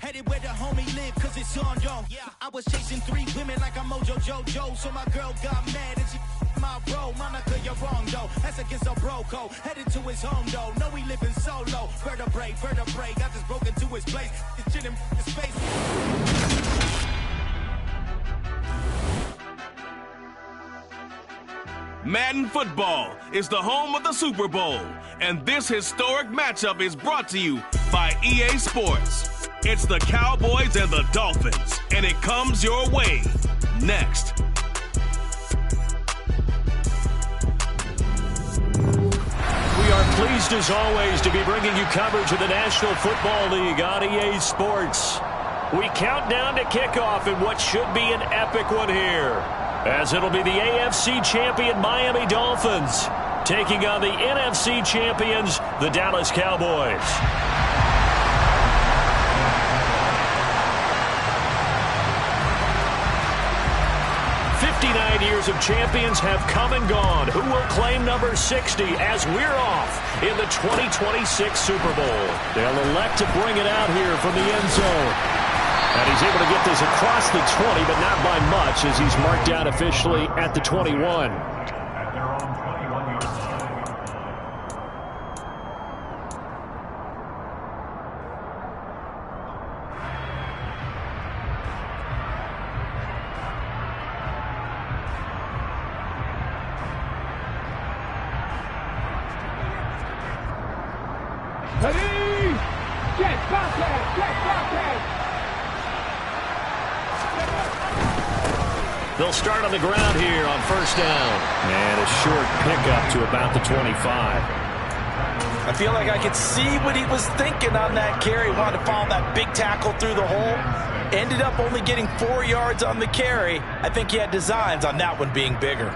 Headed where the homie live, cause it's on, yo. I was chasing 3 women like I'm Mojo Jojo. So my girl got mad and she my bro. Monica, you're wrong, though. That's against a bro code. Headed to his home, though. No, he living solo. Vertebrae. Got this broken to his place. This shit in his face. Madden Football is the home of the Super Bowl, and this historic matchup is brought to you by EA Sports. It's the Cowboys and the Dolphins, and it comes your way next. We are pleased, as always, to be bringing you coverage of the National Football League on EA Sports. We count down to kickoff in what should be an epic one here, as it'll be the AFC champion Miami Dolphins taking on the NFC champions, the Dallas Cowboys. 59 years of champions have come and gone. Who will claim number 60 as we're off in the 2026 Super Bowl? They'll elect to bring it out here from the end zone. And he's able to get this across the 20, but not by much, as he's marked out officially at the 21. They'll start on the ground here on first down. And a short pickup to about the 25. I feel like I could see what he was thinking on that carry. Wanted to follow that big tackle through the hole. Ended up only getting 4 yards on the carry. I think he had designs on that one being bigger.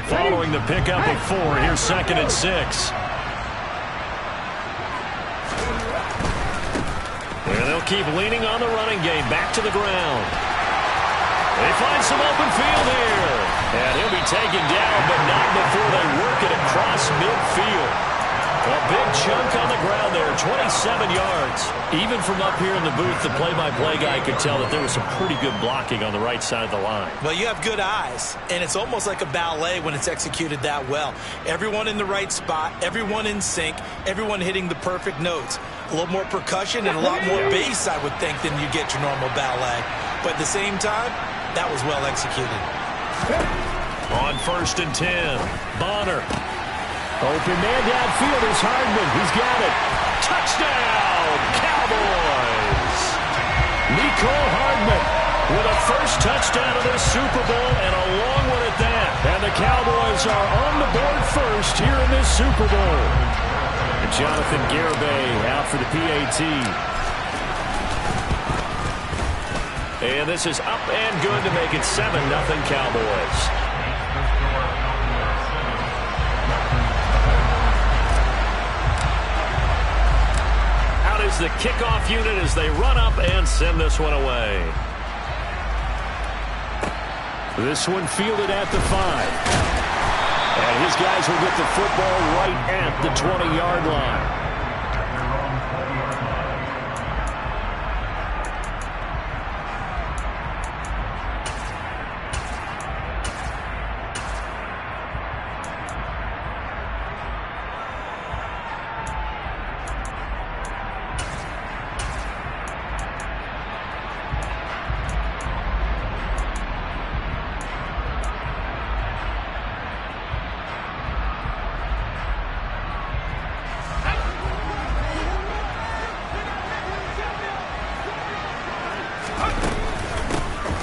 Following the pickup of 4, here's 2nd and 6. And they'll keep leaning on the running game. Back to the ground. They find some open field here. And he'll be taken down, but not before they work it across midfield. A big chunk on the ground there, 27 yards. Even from up here in the booth, the play-by-play guy could tell that there was some pretty good blocking on the right side of the line. Well, you have good eyes, and it's almost like a ballet when it's executed that well. Everyone in the right spot, everyone in sync, everyone hitting the perfect notes. A little more percussion and a lot more bass, I would think, than you get your normal ballet. But at the same time, that was well executed. On 1st and 10, Bonner. Open man downfield is Hardman. He's got it. Touchdown, Cowboys! Nicole Hardman with a first touchdown of this Super Bowl, and a long one at that. And the Cowboys are on the board first here in this Super Bowl. And Jonathan Garibay out for the PAT. And this is up and good to make it 7-0 Cowboys. Is the kickoff unit as they run up and send this one away. This one fielded at the 5. And his guys will get the football right at the 20-yard line.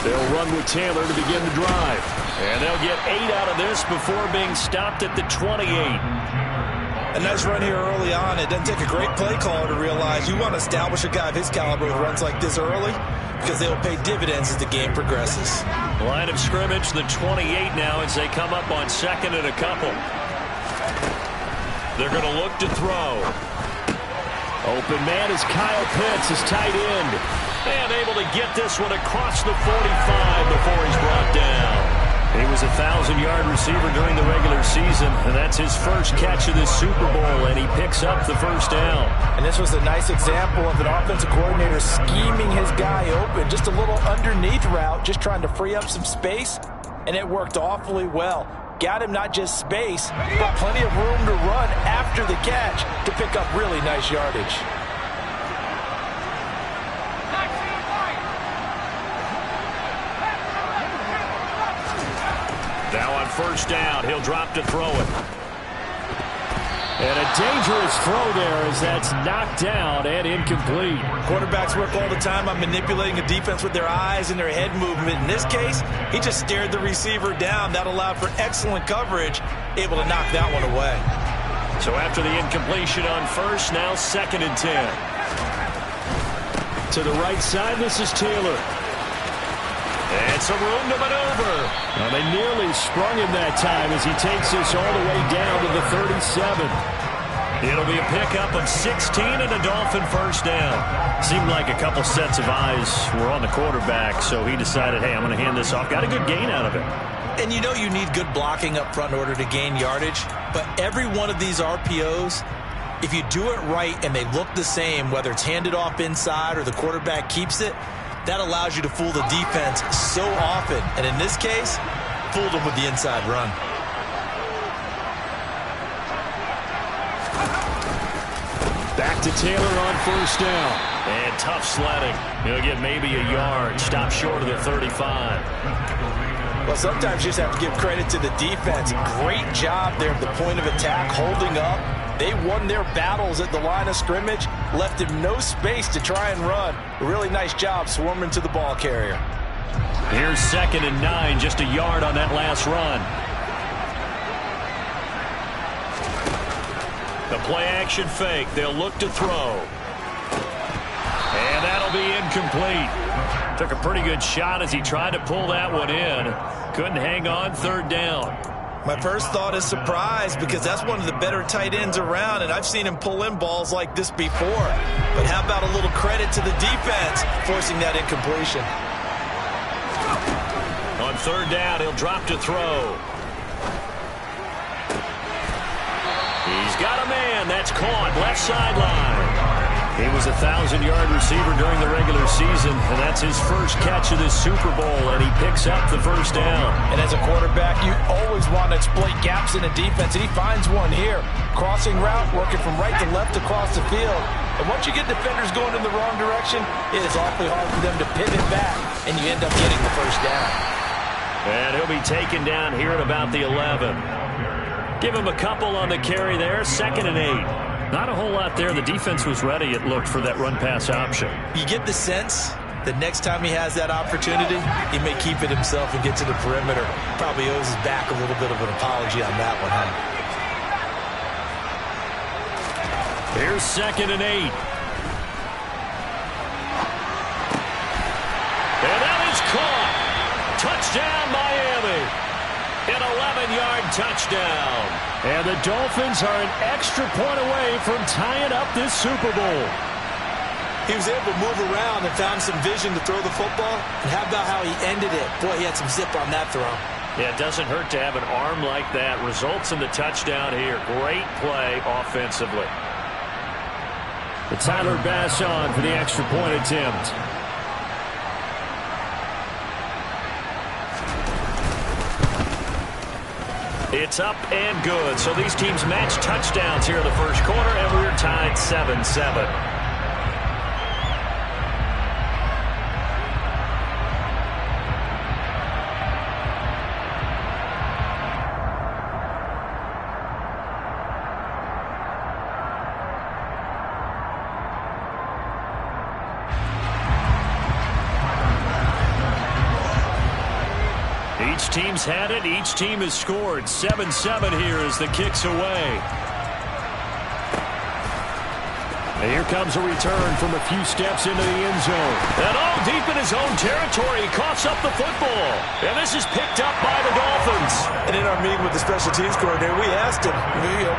They'll run with Taylor to begin the drive. And they'll get 8 out of this before being stopped at the 28. A nice run here early on. It doesn't take a great play caller to realize you want to establish a guy of his caliber with runs like this early, because they will pay dividends as the game progresses. Line of scrimmage, the 28 now as they come up on 2nd and a couple. They're going to look to throw. Open man is Kyle Pitts, his tight end. And able to get this one across the 45 before he's brought down. He was a 1,000-yard receiver during the regular season, and that's his first catch of this Super Bowl, and he picks up the first down. And this was a nice example of an offensive coordinator scheming his guy open. Just a little underneath route, just trying to free up some space, and it worked awfully well. Got him not just space, but plenty of room to run after the catch to pick up really nice yardage. Now on first down, he'll drop to throw it. And a dangerous throw there as that's knocked down and incomplete. Quarterbacks work all the time on manipulating a defense with their eyes and their head movement. In this case, he just stared the receiver down. That allowed for excellent coverage, able to knock that one away. So after the incompletion on first, now 2nd and 10. To the right side, this is Taylor. And some room to maneuver. Well, they nearly sprung him that time as he takes this all the way down to the 37. It'll be a pickup of 16 and a Dolphin first down. Seemed like a couple sets of eyes were on the quarterback, so he decided, hey, I'm going to hand this off. Got a good gain out of it. And you know you need good blocking up front in order to gain yardage, but every one of these RPOs, if you do it right and they look the same, whether it's handed off inside or the quarterback keeps it, that allows you to fool the defense so often. And in this case, fooled them with the inside run. Back to Taylor on first down. And tough sledding. He'll get maybe a yard. Stop short of the 35. Well, sometimes you just have to give credit to the defense. Great job there at the point of attack, holding up. They won their battles at the line of scrimmage, left him no space to try and run. A really nice job swarming to the ball carrier. Here's 2nd and 9, just a yard on that last run. The play-action fake. They'll look to throw. And that'll be incomplete. Took a pretty good shot as he tried to pull that one in. Couldn't hang on, 3rd down. My first thought is surprise because that's one of the better tight ends around, and I've seen him pull in balls like this before. But how about a little credit to the defense forcing that incompletion? On 3rd down, he'll drop to throw. He's got a man. That's caught. Left sideline. He was a 1,000-yard receiver during the regular season, and that's his first catch of this Super Bowl, and he picks up the first down. And as a quarterback, you always want to exploit gaps in a defense, and he finds one here. Crossing route, working from right to left across the field. And once you get defenders going in the wrong direction, it is awfully hard for them to pivot back, and you end up getting the first down. And he'll be taken down here at about the 11. Give him a couple on the carry there, 2nd and 8. Not a whole lot there. The defense was ready, it looked, for that run-pass option. You get the sense that next time he has that opportunity, he may keep it himself and get to the perimeter. Probably owes his back a little bit of an apology on that one, huh? Here's 2nd and 8. And that is caught. Touchdown, Miami. An 11-yard touchdown. And the Dolphins are an extra point away from tying up this Super Bowl. He was able to move around and found some vision to throw the football. And how about how he ended it? Boy, he had some zip on that throw. Yeah, it doesn't hurt to have an arm like that. Results in the touchdown here. Great play offensively. The Tyler Bass on for the extra point attempt. It's up and good. So these teams match touchdowns here in the first quarter, and we're tied 7-7. Each team's had it. Each team has scored. 7-7 here as the kick's away. And here comes a return from a few steps into the end zone. And all deep in his own territory, he coughs up the football. And this is picked up by the Dolphins. And in our meeting with the special teams coordinator, we asked him,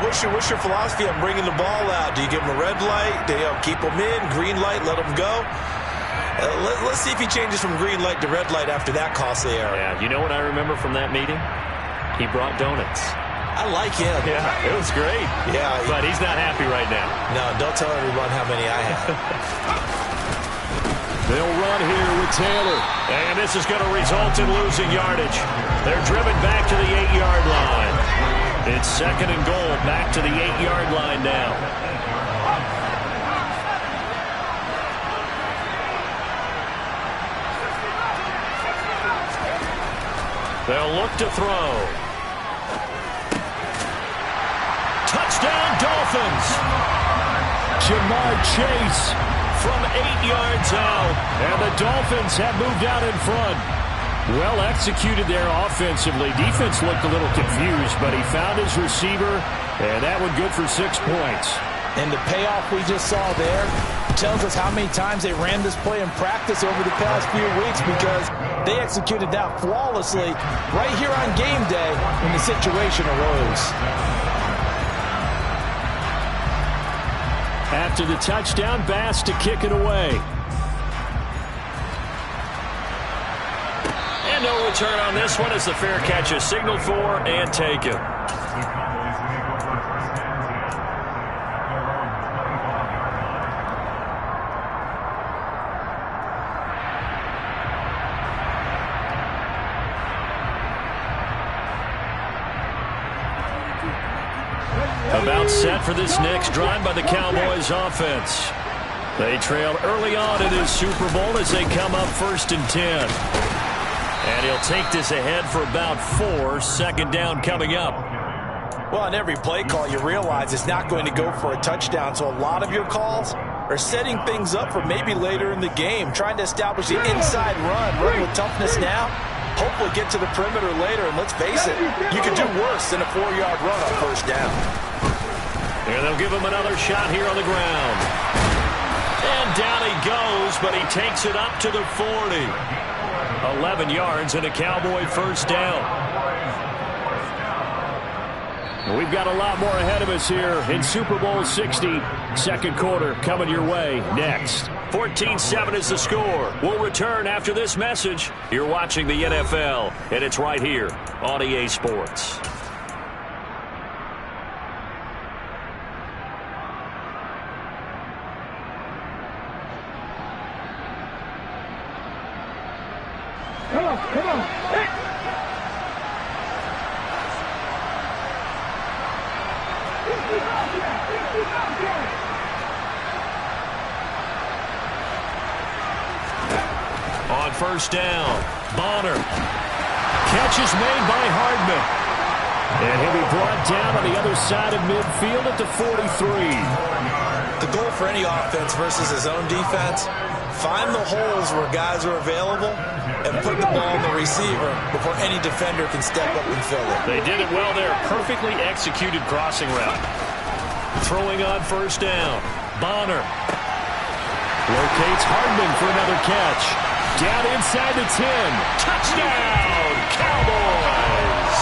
what's your philosophy on bringing the ball out? Do you give him a red light? Do you keep him in? Green light, let him go? Let's see if he changes from green light to red light after that costly error. Yeah, you know what I remember from that meeting? He brought donuts. I like him. Yeah, it was great. Yeah. But he's not happy right now. No, don't tell everyone how many I have. They'll run here with Taylor. And this is going to result in losing yardage. They're driven back to the 8-yard line. It's 2nd and goal, back to the 8-yard line now. They'll look to throw. Touchdown, Dolphins. Jamar Chase from 8 yards out. And the Dolphins have moved out in front. Well executed there offensively. Defense looked a little confused, but he found his receiver, and that one good for 6 points. And the payoff we just saw there tells us how many times they ran this play in practice over the past few weeks, because they executed that flawlessly right here on game day when the situation arose. After the touchdown, Bass to kick it away. And no return on this one as the fair catch is signaled for and taken. About set for this next drive by the Cowboys offense. They trailed early on in his Super Bowl as they come up 1st and 10. And he'll take this ahead for about 4. 2nd down coming up. Well, on every play call, you realize it's not going to go for a touchdown. So a lot of your calls are setting things up for maybe later in the game, trying to establish the inside run with toughness now. Hopefully get to the perimeter later, and let's face it, you could do worse than a 4-yard run on 1st down. And they'll give him another shot here on the ground. And down he goes, but he takes it up to the 40. 11 yards and a Cowboy 1st down. We've got a lot more ahead of us here in Super Bowl 60. 2nd quarter coming your way next. 14-7 is the score. We'll return after this message. You're watching the NFL, and it's right here on EA Sports. Come on. Hey. On 1st down, Bonner. Catch is made by Hardman. And he'll be brought down on the other side of midfield at the 43. The goal for any offense versus his own defense, find the holes where guys are available and put the ball in the receiver before any defender can step up and fill it. They did it well there. Perfectly executed crossing route. Throwing on 1st down. Bonner locates Hardman for another catch. Down inside the 10. Touchdown, Cowboys!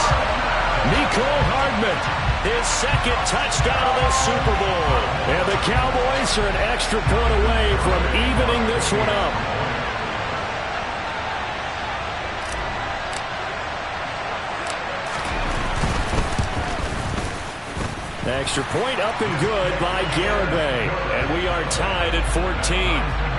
Nicole Hardman, his 2nd touchdown of the Super Bowl. And the Cowboys are an extra point away from evening this one up. Extra point up and good by Garibay. And we are tied at 14.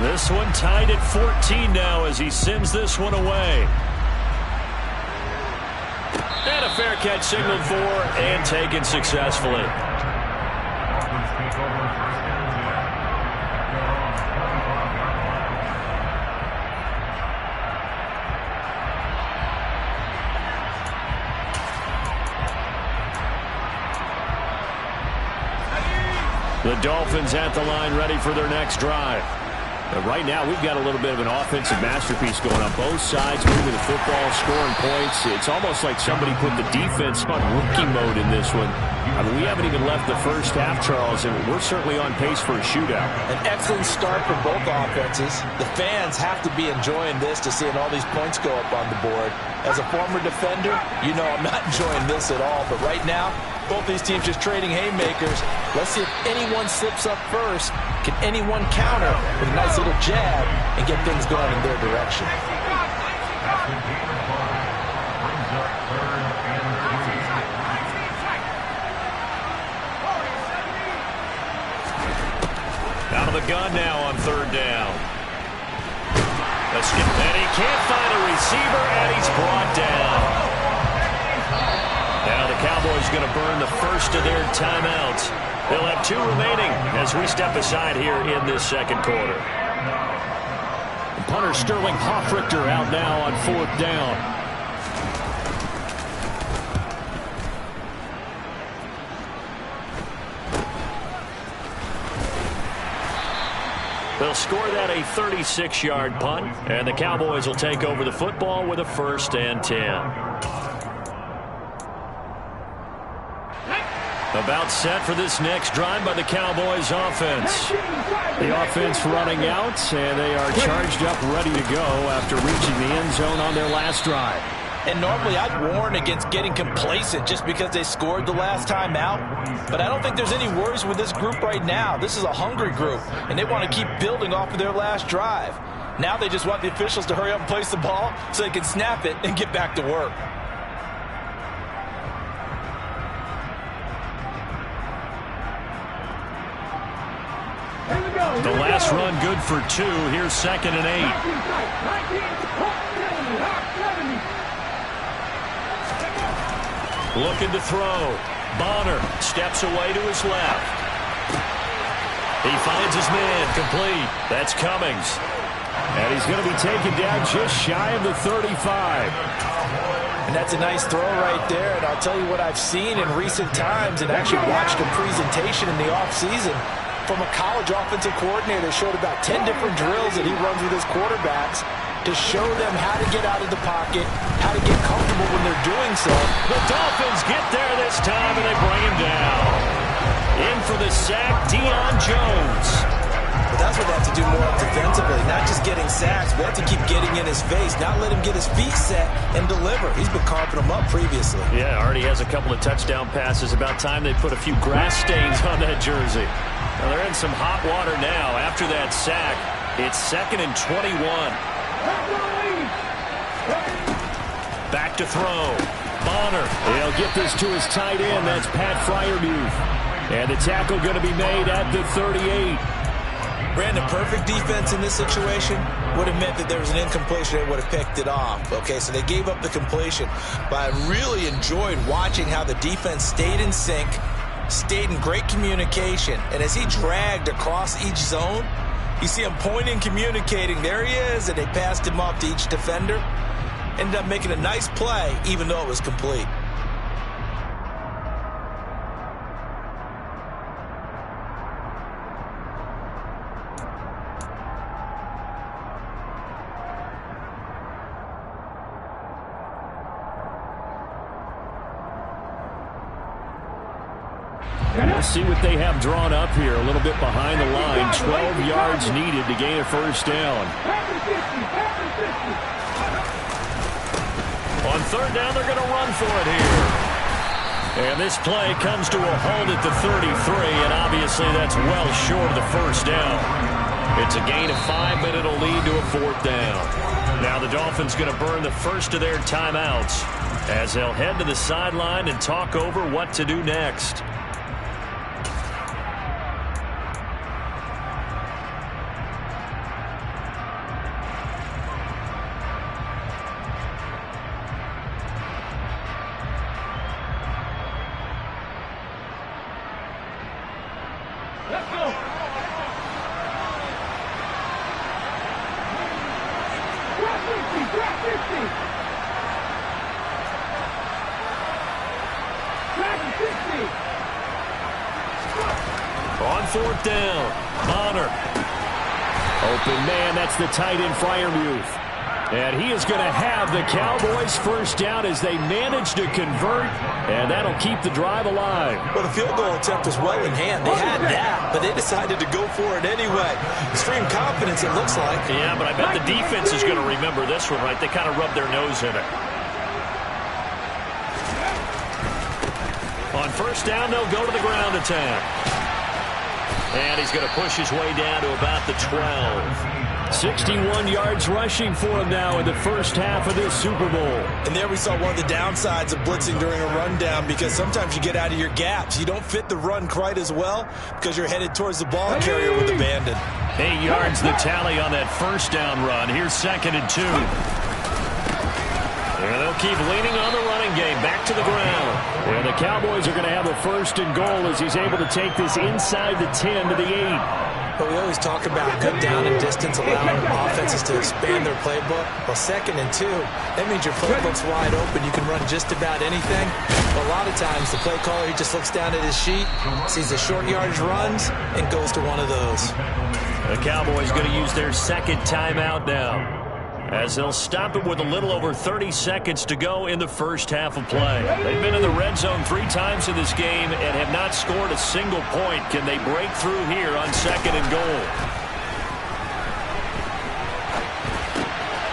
This one tied at 14 now as he sends this one away. And a fair catch signaled for and taken successfully. The Dolphins at the line ready for their next drive. And right now, we've got a little bit of an offensive masterpiece going on both sides, moving the football, scoring points. It's almost like somebody put the defense on rookie mode in this one. I mean, we haven't even left the first half, Charles, and we're certainly on pace for a shootout. An excellent start for both offenses. The fans have to be enjoying this to seeing all these points go up on the board. As a former defender, you know I'm not enjoying this at all. But right now, both these teams just trading haymakers. Let's see if anyone slips up first. Can anyone counter with a nice little jab and get things going in their direction? Out of the gun now on third down. And he can't find a receiver, and he's brought down. Now the Cowboys going to burn the first of their timeouts. They'll have 2 remaining as we step aside here in this second quarter. Punter Sterling Hoffrichter out now on fourth down. They'll score that a 36-yard punt, and the Cowboys will take over the football with a 1st and 10. About set for this next drive by the Cowboys offense. The offense running out, and they are charged up, ready to go after reaching the end zone on their last drive. And normally I'd warn against getting complacent just because they scored the last time out. But I don't think there's any worries with this group right now. This is a hungry group, and they want to keep building off of their last drive. Now they just want the officials to hurry up and place the ball so they can snap it and get back to work. The last run good for 2. Here's 2nd and 8. Looking to throw. Bonner steps away to his left. He finds his man complete. That's Cummings. And he's going to be taken down just shy of the 35. And that's a nice throw right there. And I'll tell you what I've seen in recent times and actually watched a presentation in the offseason from a college offensive coordinator. Showed about 10 different drills that he runs with his quarterbacks to show them how to get out of the pocket, how to get comfortable when they're doing so. The Dolphins get there this time, and they bring him down. In for the sack, Deion Jones. But that's what they have to do more defensively, not just getting sacks. We have to keep getting in his face, not let him get his feet set and deliver. He's been carving them up previously. Yeah, already has a couple of touchdown passes. About time they put a few grass stains on that jersey. Now they're in some hot water now after that sack. It's 2nd and 21. Back to throw. Bonner. He'll get this to his tight end. That's Pat Freiermuth. And the tackle going to be made at the 38. Brandon, perfect defense in this situation would have meant that there was an incompletion. They would have picked it off. Okay, so they gave up the completion. But I really enjoyed watching how the defense stayed in sync, stayed in great communication. And as he dragged across each zone, you see him pointing, communicating. There he is, and they passed him off to each defender. Ended up making a nice play, even though it was complete. We'll see what they have drawn up here a little bit behind the line. 12 yards needed to gain a first down. On third down, they're going to run for it here. And this play comes to a halt at the 33, and obviously that's well short of the first down. It's a gain of 5, but it'll lead to a fourth down. Now the Dolphins going to burn the first of their timeouts as they'll head to the sideline and talk over what to do next. On fourth down, Bonner Open man, that's the tight end Freiermuth. And he is going to have the Cowboys first down as they manage to convert, and that'll keep the drive alive. Well, the field goal attempt was well in hand. They had that, but they decided to go for it anyway. Extreme confidence, it looks like. Yeah, but I bet the defense is going to remember this one, right? They kind of rubbed their nose in it. On first down, they'll go to the ground attack. And he's going to push his way down to about the 12. 61 yards rushing for him now in the first half of this Super Bowl. And there we saw one of the downsides of blitzing during a rundown, because sometimes you get out of your gaps. You don't fit the run quite as well because you're headed towards the ball carrier with abandon. 8 yards the tally on that first down run. Here's 2nd and 2. And they'll keep leaning on the running game. Back to the ground. And the Cowboys are going to have a 1st and goal as he's able to take this inside the 10 to the 8. But we always talk about good down and distance, allowing offenses to expand their playbook. Well, 2nd and 2, that means your playbook's wide open. You can run just about anything. But a lot of times, the play caller, he just looks down at his sheet, sees the short yardage runs, and goes to one of those. The Cowboys going to use their 2nd timeout now, as they'll stop it with a little over 30 seconds to go in the first half of play. They've been in the red zone 3 times in this game and have not scored a single point. Can they break through here on 2nd and goal?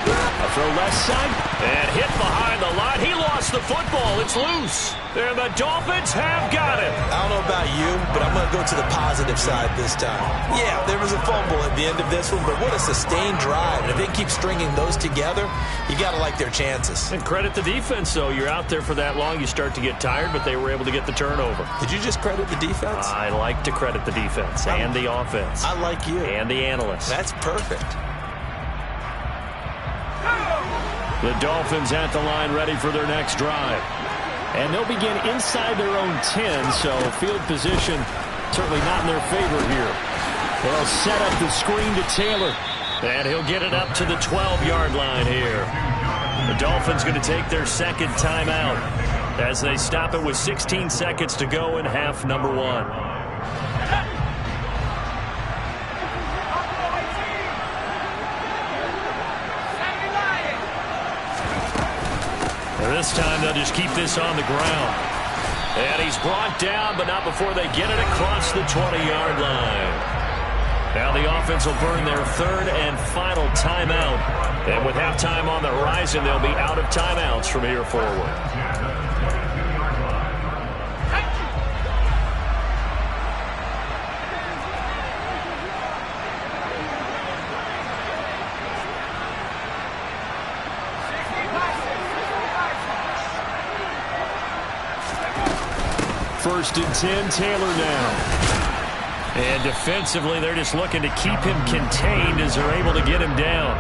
A throw left side and hit behind the line. He lost the football. It's loose. And the Dolphins have got it. I don't know about you, but I'm going to go to the positive side this time. Yeah, there was a fumble at the end of this one, but what a sustained drive. And if they keep stringing those together, you got to like their chances. And credit the defense, though. You're out there for that long, you start to get tired, but they were able to get the turnover. Did you just credit the defense? I like to credit the defense and the offense. I like you. And the analysts. That's perfect. The Dolphins at the line ready for their next drive. And they'll begin inside their own 10, so field position certainly not in their favor here. They'll set up the screen to Taylor. And he'll get it up to the 12-yard line here. The Dolphins going to take their 2nd timeout as they stop it with 16 seconds to go in half number 1. This time they'll just keep this on the ground. And he's brought down, but not before they get it across the 20-yard line. Now the offense will burn their 3rd and final timeout. And with halftime on the horizon, they'll be out of timeouts from here forward. First and 10, Taylor now. And defensively, they're just looking to keep him contained as they're able to get him down.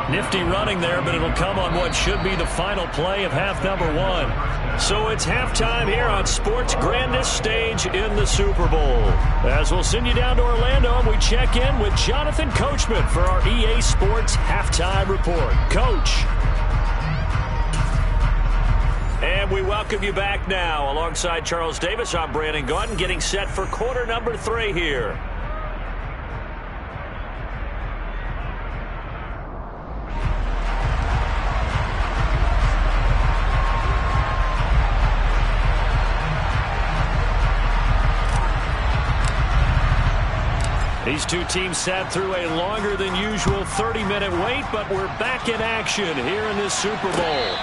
Nifty running there, but it'll come on what should be the final play of half number 1. So it's halftime here on sports' grandest stage in the Super Bowl. As we'll send you down to Orlando, and we check in with Jonathan Coachman for our EA Sports Halftime Report. Coach. And we welcome you back now. Alongside Charles Davis, I'm Brandon Gaudin, getting set for quarter number 3 here. These two teams sat through a longer than usual 30-minute wait, but we're back in action here in this Super Bowl.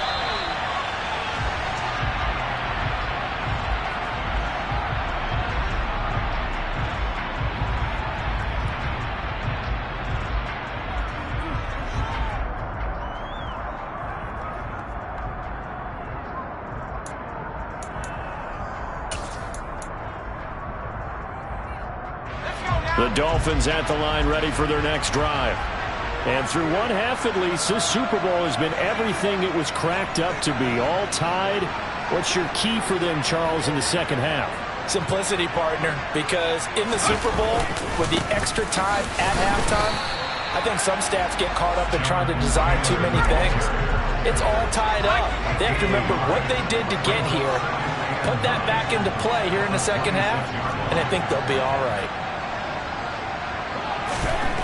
The Dolphins at the line ready for their next drive. And through one half at least, this Super Bowl has been everything it was cracked up to be. All tied. What's your key for them, Charles, in the second half? Simplicity, partner, because in the Super Bowl, with the extra time at halftime, I think some staffs get caught up in trying to design too many things. It's all tied up. They have to remember what they did to get here, put that back into play here in the second half, and I think they'll be all right.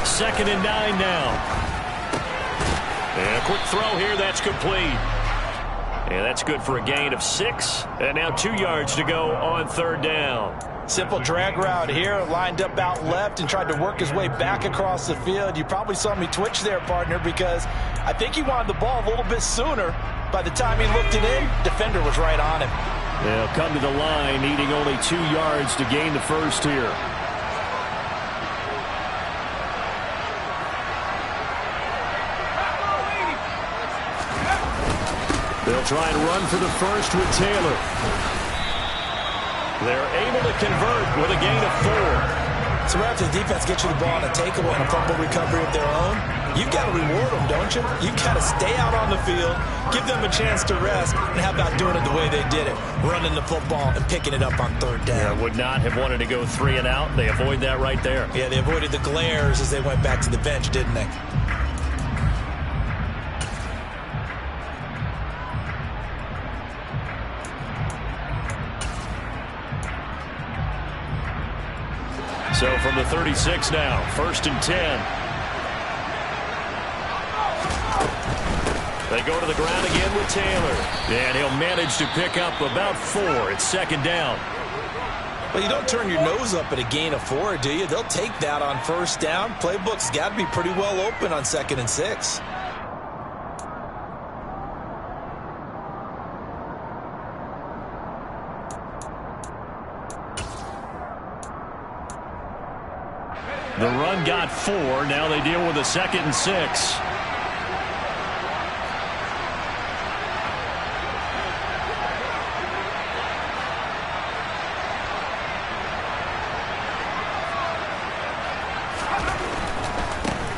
2nd and 9 now. And a quick throw here. That's complete. And that's good for a gain of 6. And now 2 yards to go on 3rd down. Simple drag route here, lined up out left and tried to work his way back across the field. You probably saw me twitch there, partner, because I think he wanted the ball a little bit sooner. By the time he looked it in, defender was right on him. They'll come to the line, needing only 2 yards to gain the first here. They'll try and run for the first with Taylor. They're able to convert with a gain of 4. So right after the defense gets you the ball on a takeaway and a fumble recovery of their own, you've got to reward them, don't you? You've got to stay out on the field, give them a chance to rest, and how about doing it the way they did it, running the football and picking it up on 3rd down. Yeah, would not have wanted to go 3 and out. They avoid that right there. Yeah, they avoided the glares as they went back to the bench, didn't they? So from the 36 now, 1st and 10. They go to the ground again with Taylor. And he'll manage to pick up about 4. It's 2nd down. Well, you don't turn your nose up at a gain of 4, do you? They'll take that on 1st down. Playbook's got to be pretty well open on 2nd and 6. The run got 4. Now they deal with a 2nd and 6.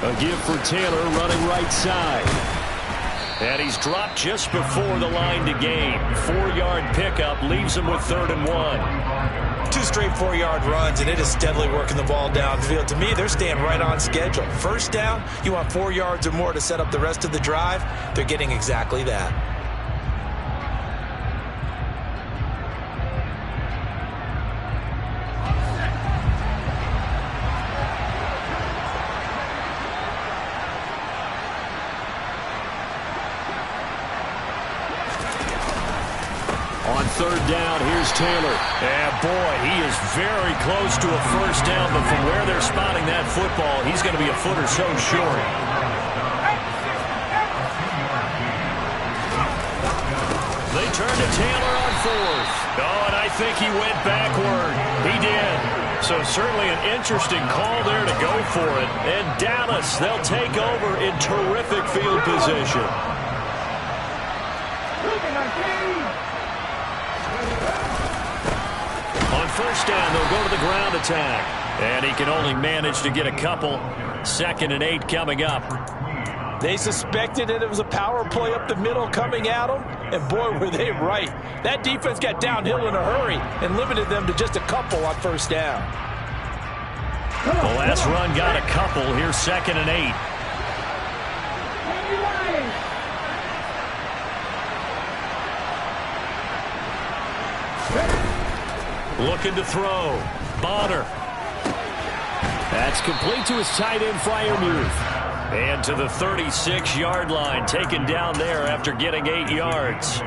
A give for Taylor running right side. And he's dropped just before the line to gain. 4-yard pickup leaves him with 3rd and 1. 2 straight 4-yard runs, and it is steadily working the ball downfield. To me, they're staying right on schedule. 1st down, you want 4 yards or more to set up the rest of the drive. They're getting exactly that. On 3rd down, here's Taylor. And boy, he is very close to a 1st down, but from where they're spotting that football, he's going to be a foot or so short. They turn to Taylor on 4th. Oh, and I think he went backward. He did. So certainly an interesting call there to go for it. And Dallas, they'll take over in terrific field position. On 1st down, they'll go to the ground attack. And he can only manage to get a couple. 2nd and 8 coming up. They suspected it was a power play up the middle coming at them, and boy, were they right. That defense got downhill in a hurry and limited them to just a couple on 1st down. The last run got a couple. Here's 2nd and 8. Looking to throw. Bonner. That's complete to his tight end, Freiermuth. And to the 36-yard line, taken down there after getting 8 yards.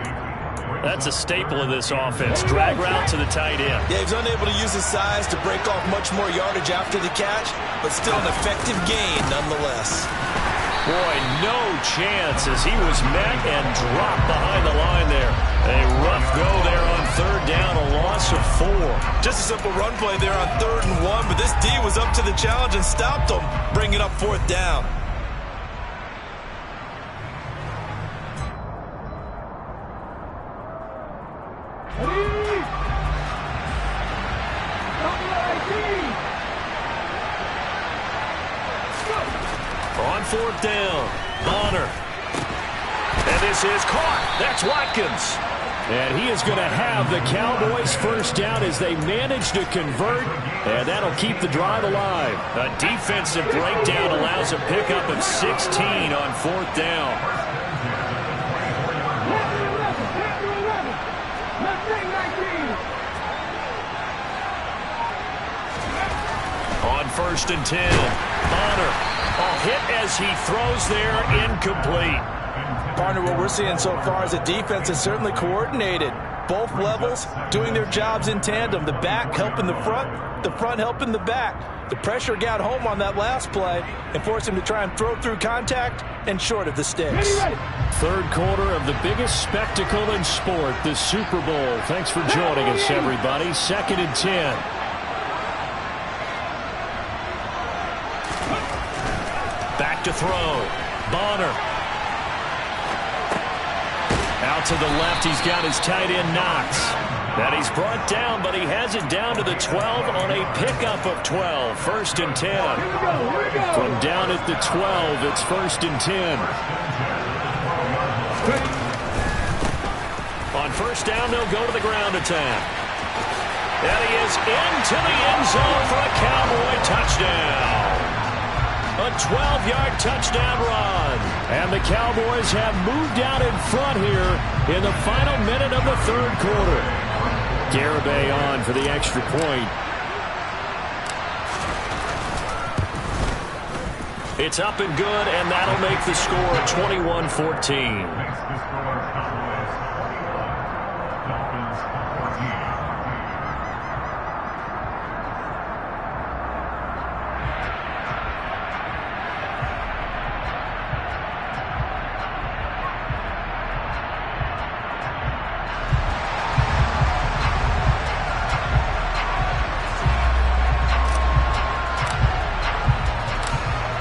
That's a staple of this offense. Drag route to the tight end. Yeah, he's unable to use his size to break off much more yardage after the catch, but still an effective gain nonetheless. Boy, no chance as he was met and dropped behind the line there. A rough go there on 3rd down, a loss of 4. Just a simple run play there on 3rd and 1, but this D was up to the challenge and stopped him, bringing up 4th down. On 4th down, Bonner. And this is caught. That's Watkins. And he is going to have the Cowboys 1st down as they manage to convert, and that'll keep the drive alive. A defensive breakdown allows a pickup of 16 on 4th down. On 1st and 10. Bonner, a hit as he throws there, incomplete. Partner, what we're seeing so far is the defense is certainly coordinated. Both levels doing their jobs in tandem. The back helping the front helping the back. The pressure got home on that last play and forced him to try and throw through contact and short of the sticks. Third quarter of the biggest spectacle in sport, the Super Bowl. Thanks for joining us, everybody. 2nd and 10. Back to throw. Bonner. Out to the left, he's got his tight end, Knox. That he's brought down, but he has it down to the 12 on a pickup of 12. 1st and 10. From down at the 12, it's 1st and 10. On 1st down, they'll go to the ground attack. And he is into the end zone for a Cowboy touchdown. A 12-yard touchdown run. And the Cowboys have moved out in front here in the final minute of the third quarter. Garibay on for the extra point. It's up and good, and that'll make the score 21-14.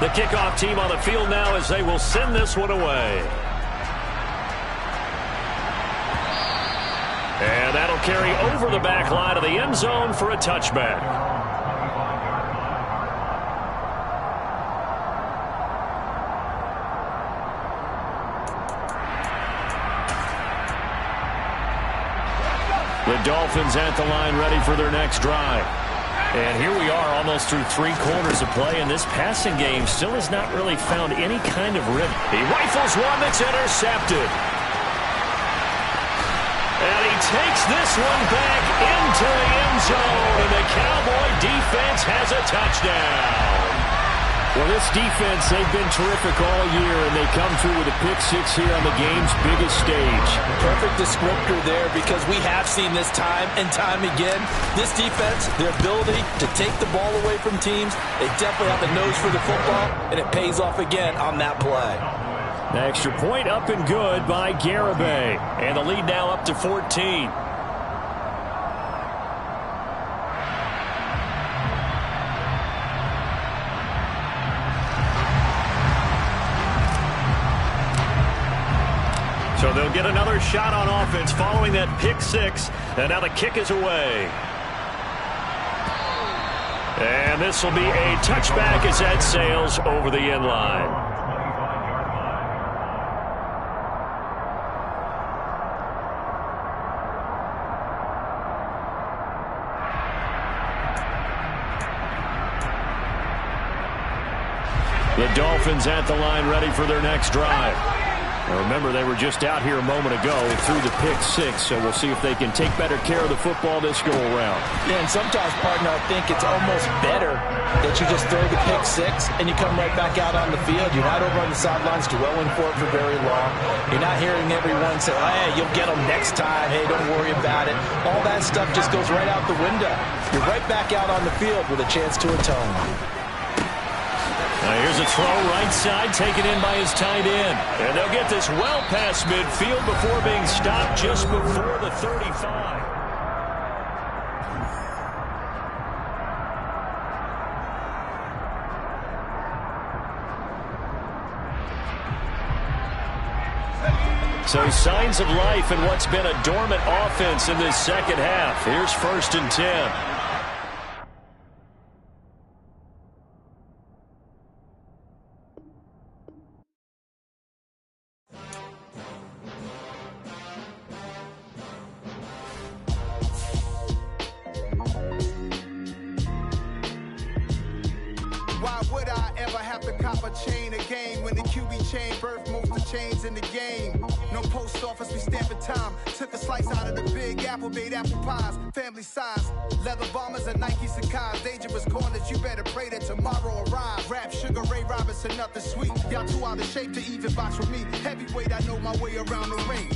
The kickoff team on the field now as they will send this one away. And that'll carry over the back line of the end zone for a touchback. The Dolphins at the line ready for their next drive. And here we are almost through 3 quarters of play, and this passing game still has not really found any kind of rhythm. He rifles one that's intercepted. And he takes this one back into the end zone, and the Cowboy defense has a touchdown. Well, this defense, they've been terrific all year, and they come through with a pick-6 here on the game's biggest stage. Perfect descriptor there, because we have seen this time and time again. This defense, their ability to take the ball away from teams, they definitely have the nose for the football, and it pays off again on that play. The extra point up and good by Garibay, and the lead now up to 14. So they'll get another shot on offense following that pick-6, and now the kick is away. And this will be a touchback as that sails over the end line. The Dolphins at the line ready for their next drive. Now remember, they were just out here a moment ago through the pick-6, so we'll see if they can take better care of the football this go-around. Yeah, and sometimes, partner, I think it's almost better that you just throw the pick-6 and you come right back out on the field. You're not over on the sidelines dwelling for it for very long. You're not hearing everyone say, hey, you'll get them next time. Hey, don't worry about it. All that stuff just goes right out the window. You're right back out on the field with a chance to atone. Now here's a throw right side, taken in by his tight end. And they'll get this well past midfield before being stopped just before the 35. So signs of life in what's been a dormant offense in this second half. Here's 1st and 10. Why would I ever have to cop a chain again when the QB chain birth most of chains in the game? No post office, we stamp it time. Took a slice out of the big apple, made apple pies. Family size, leather bombers and Nike Sacai's. Dangerous corners, you better pray that tomorrow arrives. Rap, Sugar Ray Robinson, nothing sweet. Y'all too out of shape to even box with me. Heavyweight, I know my way around the ring.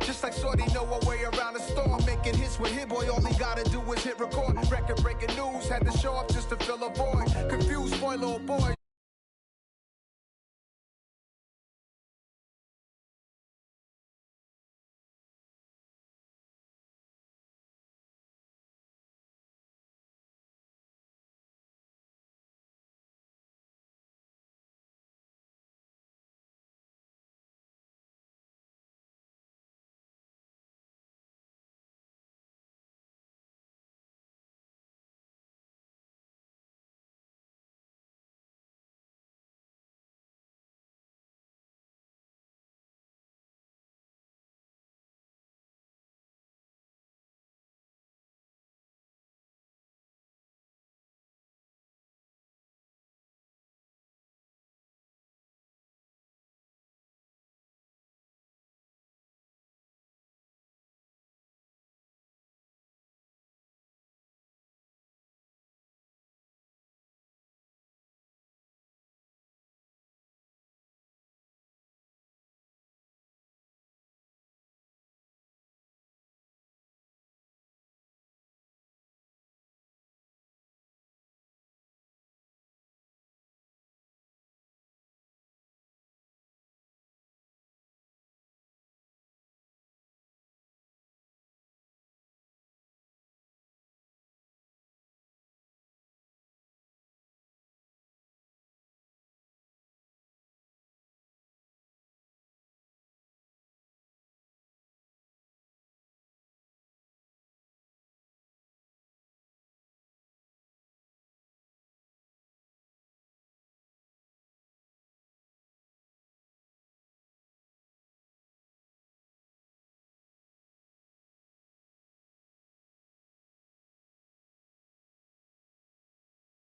Just like Shorty know her way around the storm. Making hits with Hit Boy, all he gotta do is hit record. Record breaking news, had to show up just to fill a void. Confused, spoiler, boy.